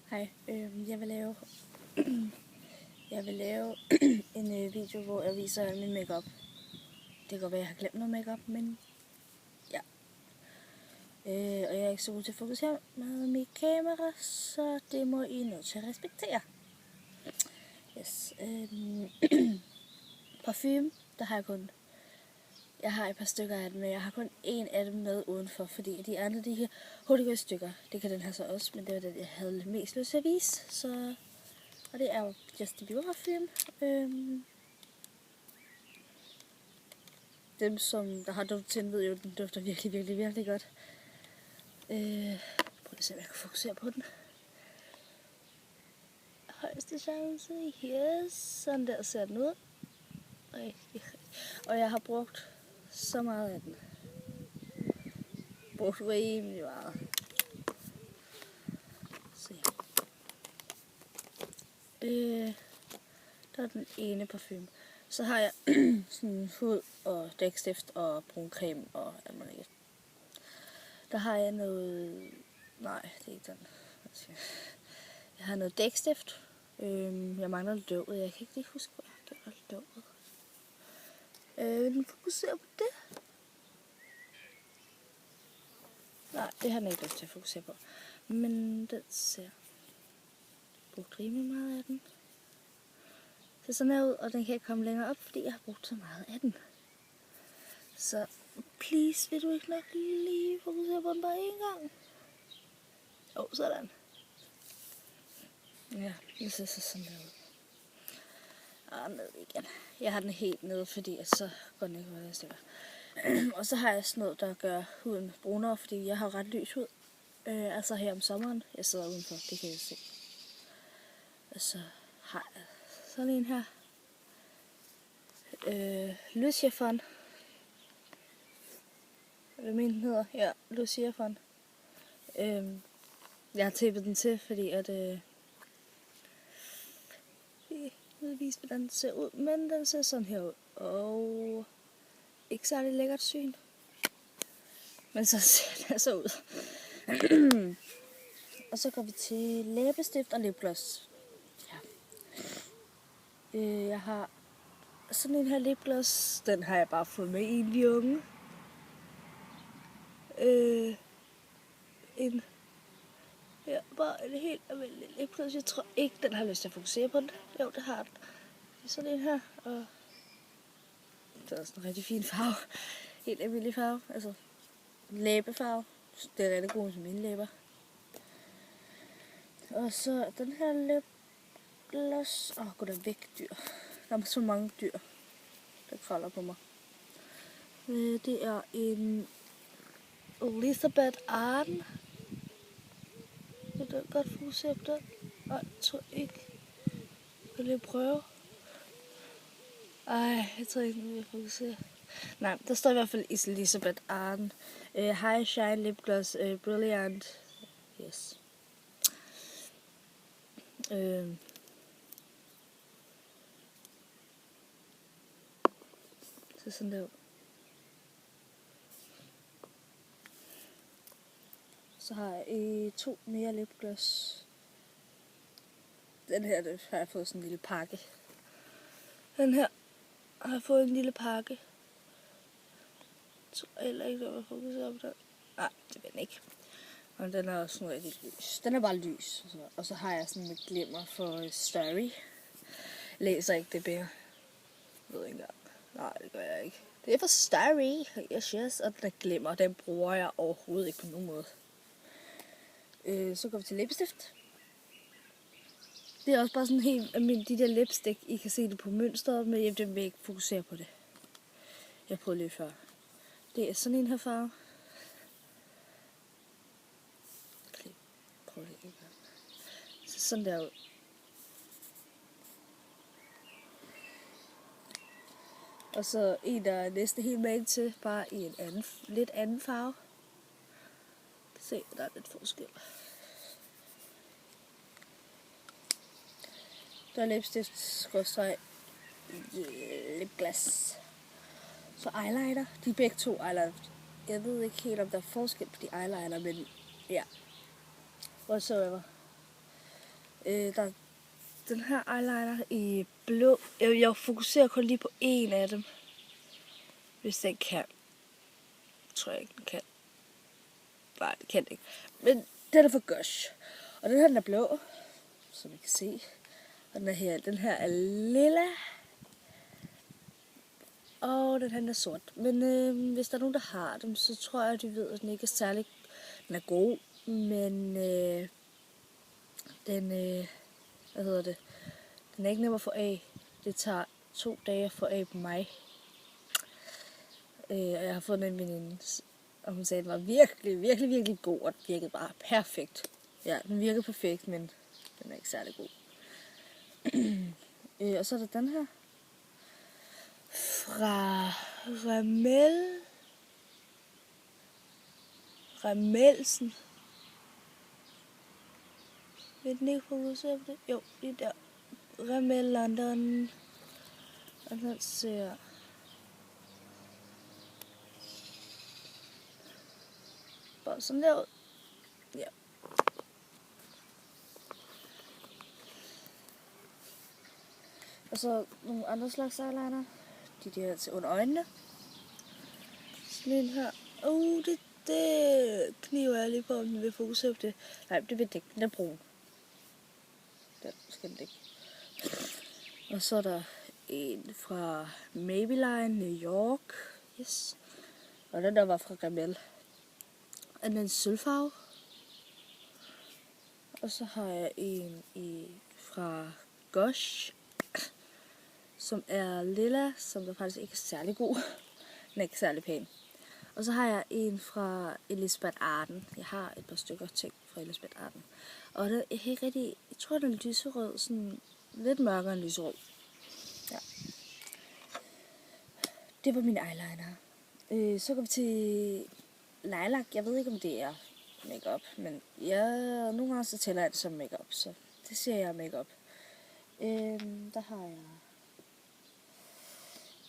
Hej, jeg vil lave en video, hvor jeg viser al min makeup. Det kan godt være, jeg har glemt noget makeup, men ja. Og jeg er ikke så god til at fokusere med mit kamera, så det må I nødt til at respektere. Yes. Parfume, der har jeg kun. Jeg har et par stykker af dem, men jeg har kun en af dem med udenfor, fordi de andre, de kan hurtigt gå i stykker. Det kan den her så også, men det var den, jeg havde mest lyst til at vise. Så, og det er jo Justin Bieber parfume. Dem, som der har duftet til, ved jo, den dufter virkelig, virkelig, virkelig godt. Prøv at se, om jeg kan fokusere på den. Højeste chance. Yes. Sådan der ser den ud. Og jeg har brugt så meget af den. Brugt rimelig meget. Se. Der er den ene parfume. Så har jeg sådan hud og dækstift og brun creme og alt muligt. Der har jeg noget... Nej, det er ikke den. Jeg har noget dækstift. Jeg mangler lidt døvet. Jeg kan ikke lige huske, hvad jeg har gjort lidt døvet. Vil du fokusere på det? Nej, det har den ikke lyst til at fokusere på. Men den ser... brugt rimelig meget af den. Det ser sådan her ud, og den kan ikke komme længere op, fordi jeg har brugt så meget af den. Så please, vil du ikke nok lige fokusere på den bare en gang? Sådan. Ja, det ser så sådan der ud. Og ned igen. Jeg har den helt nede, fordi så går den ikke ud af stykker. Og så har jeg sådan noget, der gør huden brunere, fordi jeg har ret lys hud. Altså her om sommeren. Jeg sidder udenfor, det kan jeg se. Og så har jeg sådan en her. Luciafon. Hvad mener den hedder? Ja, Luciafon. Jeg har tæppet den til, fordi at... Jeg vil vise, hvordan den ser ud, men den ser sådan her ud. Og ikke særlig lækkert syn. Men så ser den så ud. Og så går vi til læbestift og lipgloss. Ja. Jeg har sådan en her lipgloss. Den har jeg bare fået med i en junge. Ja, bare en helt almindelig lipgloss. Jeg tror ikke, den har lyst til at fokusere på den. Jo, det har den. Det er sådan en her. Og det er også en rigtig fin farve. Helt almindelig farve. Altså læbefarve. Det er rigtig god til mine læber. Og så den her lipgloss. Gå der væk, dyr. Der er så mange dyr, der kravler på mig. Det er en Elizabeth Arden. Jeg kan godt fokusere på den. Nej, jeg tror ikke. Jeg kan lige prøve. Jeg tror ikke, jeg vil fokusere. Nej, der står i hvert fald Elizabeth Arden. High Shine Lip Gloss Brilliant. Yes. Så sådan der. Så har jeg 2 mere lipgloss. Den her har jeg fået sådan en lille pakke. Den her har jeg fået en lille pakke. Jeg tror heller ikke, at jeg fokuserer på den. Nej, det vil den ikke. Og den er også rigtig lys. Den er bare lys. Og så har jeg sådan med glimmer for Starry. Læser ikke det bedre. Jeg ved ikke engang. Nej, det gør jeg ikke. Det er for Starry. Yes. Og den er glimmer. Den bruger jeg overhovedet ikke på nogen måde. Så går vi til læbestift. Det er også bare sådan helt almindeligt, de der lipstick. I kan se det på mønstret, men jeg vil ikke fokusere på det. Jeg prøvede lige før. Det er sådan en her farve. Prøv det ikke. Så sådan der ud. Og så en, der er næsten helt med til, bare i en lidt anden farve. Se, der er lidt forskel. Der er lipstift, lipgloss. Så eyeliner. De er begge 2 eyeliner. Jeg ved ikke helt, om der er forskel på de eyeliner, men ja. Whatsoever. Der er den her eyeliner i blå. Jeg fokuserer kun lige på en af dem. Hvis den kan. Tror jeg ikke, den kan. Nej, det kan den ikke. Men den er for Gush. Og den her, den er blå. Som I kan se. Og den her er lilla. Og den her er sort. Men hvis der er nogen, der har dem, så tror jeg, at de ved, at den ikke er særlig. Den er god, men den den er ikke nem at få af. Det tager 2 dage at få af på mig. Og jeg har fundet en veninde, og hun sagde, at den var virkelig, virkelig, virkelig god, og den virkede bare perfekt. Ja, den virker perfekt, men den er ikke særlig god. Og så er der den her. Fra Ramelsen. Vil den ikke fokusere på det? Jo, lige der. Ramel London. Og den ser bare sådan der ud. Ja. Og så nogle andre slags eyeliner. De der til under øjnene. Sådan en her. Det kniver jeg lige på, om den vil fokusere på det. Nej, det vil det ikke. Den er brun. Den skal den ikke. Og så er der en fra Maybelline New York. Yes. Og den der var fra Rimmel. Og den er en sølvfarve. Og så har jeg en fra Gush, som er lilla, som der faktisk ikke er særlig god. Den er ikke særlig pæn. Og så har jeg en fra Elizabeth Arden. Jeg har et par stykker ting fra Elizabeth Arden. Og det er helt rigtig, jeg tror den er lyserød, sådan lidt mørkere end lyserød. Ja. Det var min eyeliner. Så går vi til lilac. Jeg ved ikke om det er makeup, men nogle gange så tæller jeg det som makeup, så det siger jeg makeup. Der har jeg.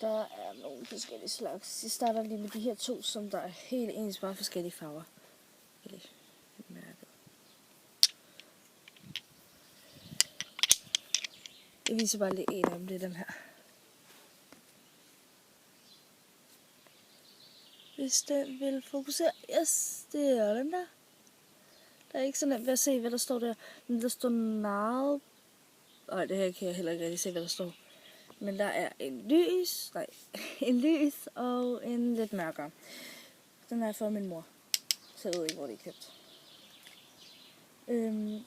Der er nogle forskellige slags. Jeg starter lige med de her 2, som der er helt ens, bare forskellige farver. Jeg viser bare lige en af dem, det er den her. Hvis den vil fokusere. Yes, det er den der. Der er ikke så nemt ved at se, hvad der står der. Men der står narl. Det her kan jeg heller ikke rigtig se, hvad der står. Men der er en lys og en lidt mørkere. Den er for min mor. Så jeg ved ikke, hvor det er købt.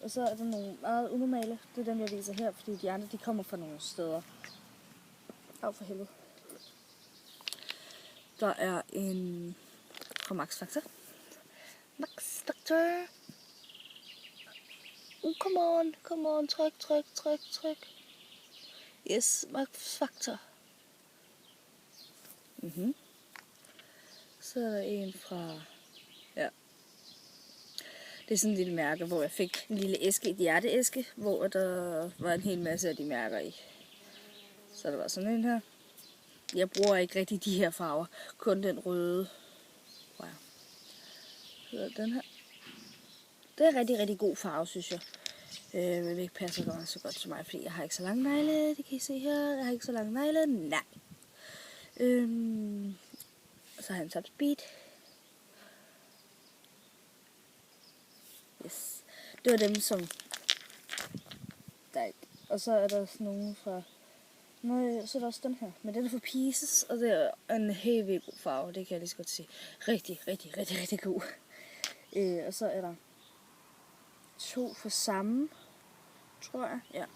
Og så er der nogle meget unormale. Det er dem, jeg viser her, fordi de andre, de kommer fra nogle steder. For helvede. Der er en fra Max Factor. Max Factor. Come on, tryk. Yes, Max Factor. Så er der en fra, det er sådan en lille mærke, hvor jeg fik en lille æske, et hjerteæske, hvor der var en hel masse af de mærker i. Så der var sådan en her. Jeg bruger ikke rigtig de her farver, kun den røde. Wow. Så den her. Det er en rigtig, rigtig god farve, synes jeg. Men det ikke passer så godt til mig, fordi jeg har ikke så lange negle. Det kan I se her. Jeg har ikke så lange negle. Nej. Så har jeg en Top Speed. Yes. Det var dem, som der ikke. Og så er der sådan nogle fra. Så er der også den her. Men den er for Pieces, og det er en helt vildt god farve. Det kan jeg lige så godt sige. Rigtig god. Og så er der 2 for samme, tror jeg. Ja. Jeg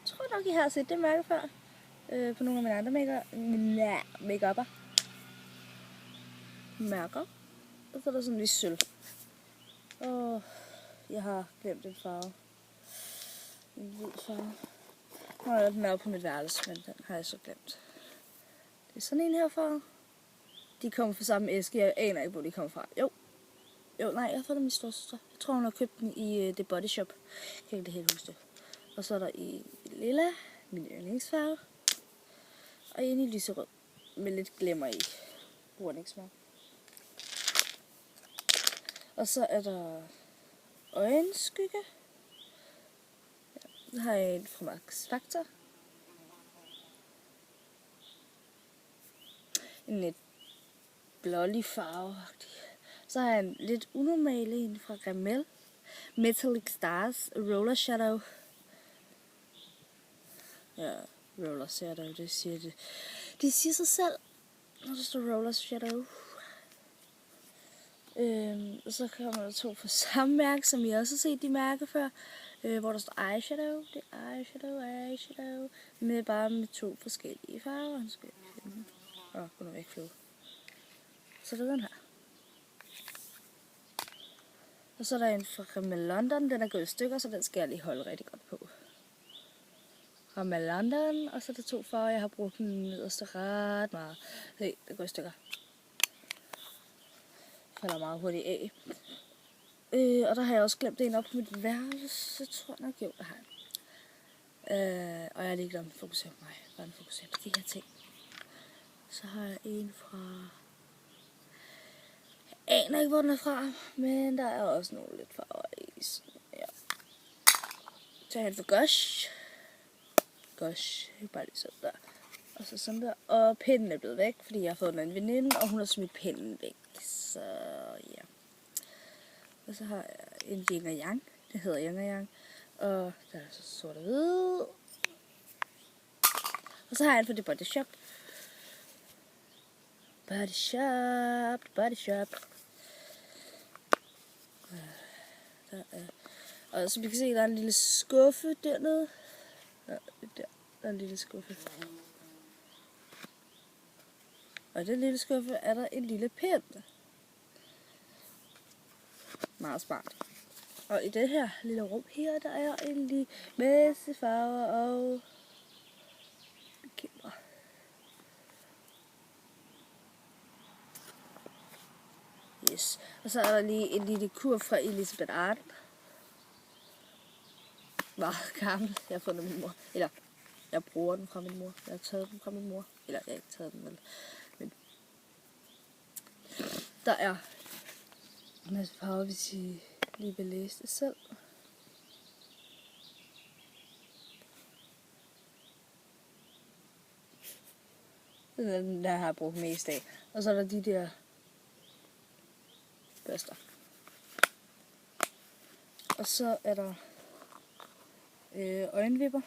tror nok, I har set det mærke før. På nogle af mine andre make-up'er. Mærker. Og så er der sådan lidt sølv. Jeg har glemt en farve. En hvid farve. Den er oppe på mit værelse, men den har jeg så glemt. Det er sådan en her farve. De kommer fra samme æske. Jeg aner ikke, hvor de kommer fra. Jo, nej, jeg har fået dem i storsøster. Jeg tror, hun har købt den i The Body Shop. Jeg kan ikke det helt huske det. Og så er der i lilla, min yndlingsfarve. Og en i lyserød, med lidt glimmer i. Bruger den ikke smag. Og så er der øjenskygge. Så har jeg en fra Max Factor. En lidt blålig farve. Så har jeg en lidt unormal en fra Rimmel. Metallic Stars Roller Shadow. Ja, Roller Shadow, det siger det. Det siger sig selv, når der står Roller Shadow. Og så kommer der 2 fra samme mærke, som I også har set de mærker før. Hvor der står Eyeshadow. Det er Eyeshadow. Med 2 forskellige farver. Nu skal jeg finde den. Gå nu væk, Flo. Så det er den her. Og så er der en fra Rimmel London. Den er gået i stykker, så den skal jeg lige holde rigtig godt på. Rimmel London. Og så er der 2 farver, jeg har brugt den nederste ret meget. Se, det går i stykker. Falder meget hurtigt af. Og der har jeg også glemt en op på mit værelse, tror jeg nok. Jo, det har jeg. Og jeg er ligeglad med at fokusere på mig. Bare fokusere på de her ting. Så har jeg en fra... Jeg aner ikke, hvor den er fra, men der er også nogle lidt farver i. Ja. Så har jeg en fra Gush. Bare lige sådan der. Og så sådan der. Og pinden er blevet væk, fordi jeg har fået en anden veninde, og hun har smidt pinden væk. Så ja. Og så har jeg en Yin og Yang. Det hedder Yin og Yang. Og der er så sort og hvid. Og så har jeg en fra The Body Shop. Body Shop. Der er. Og som I kan se, der er en lille skuffe dernede. Ja, der er en lille skuffe. Og i den lille skuffe er der en lille pind. Meget smart. Og i det her lille rum her, der er en lille masse farver og bekymrer. Yes. Og så er der lige en lille kur fra Elizabeth Arden. Meget gammel. Jeg har fundet min mor. Eller, jeg bruger den fra min mor. Jeg har taget den fra min mor. Eller, jeg har ikke taget den, vel. Men der er en masse farver, hvis I lige vil læse det selv. Det er den, der har jeg brugt mest af. Og så er der de der børster. Og så er der øjenvipper.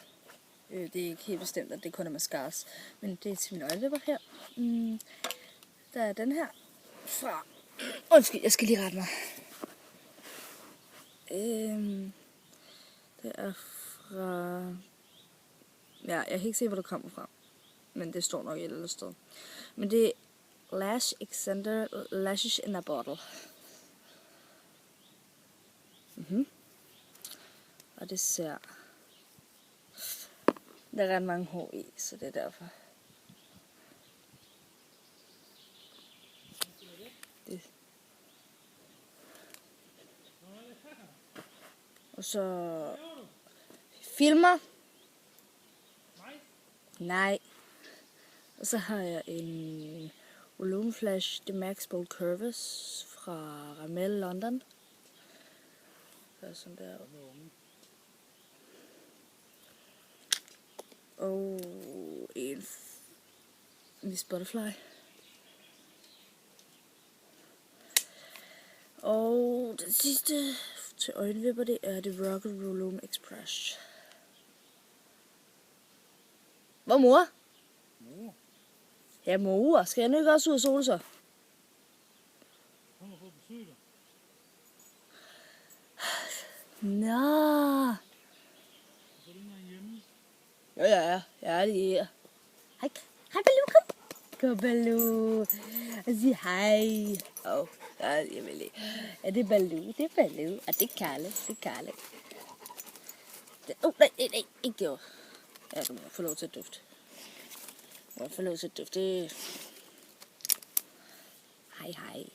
Det er ikke helt bestemt, at det kun er mascaras, men det er til mine øjenvipper her. Der er den her fra... Undskyld, jeg skal lige rette mig. Det er fra... Ja, jeg kan ikke se, hvor det kommer fra. Men det står nok et eller andet sted. Men det er Lash Extender Lashes in a Bottle. Og det ser... Der er ret mange hår i, så det er derfor. Det. Og så... Filmer. Nej. Og så har jeg en Volume Flash The Max Bold Curves fra Rimmel London. Det er sådan der. Og en Miss Butterfly. Og den sidste til øjenvipper, det er The Rocket Volume Express. Hvor mor? Mor? Ja, mor. Skal jeg nu ikke også ud og sole så? Kom og få besøg dig. Nå. Så er du ikke hjemme. Ja. Jeg er lige her. Hej. Hej, Baloo, kom. Kom, Baloo. Og sig hej. Jeg vil lige. Ja, det er Baloo. Det er Baloo. Og det er Karle. Nej, ikke det år. Ja, du må få lov til at dufte. Hej.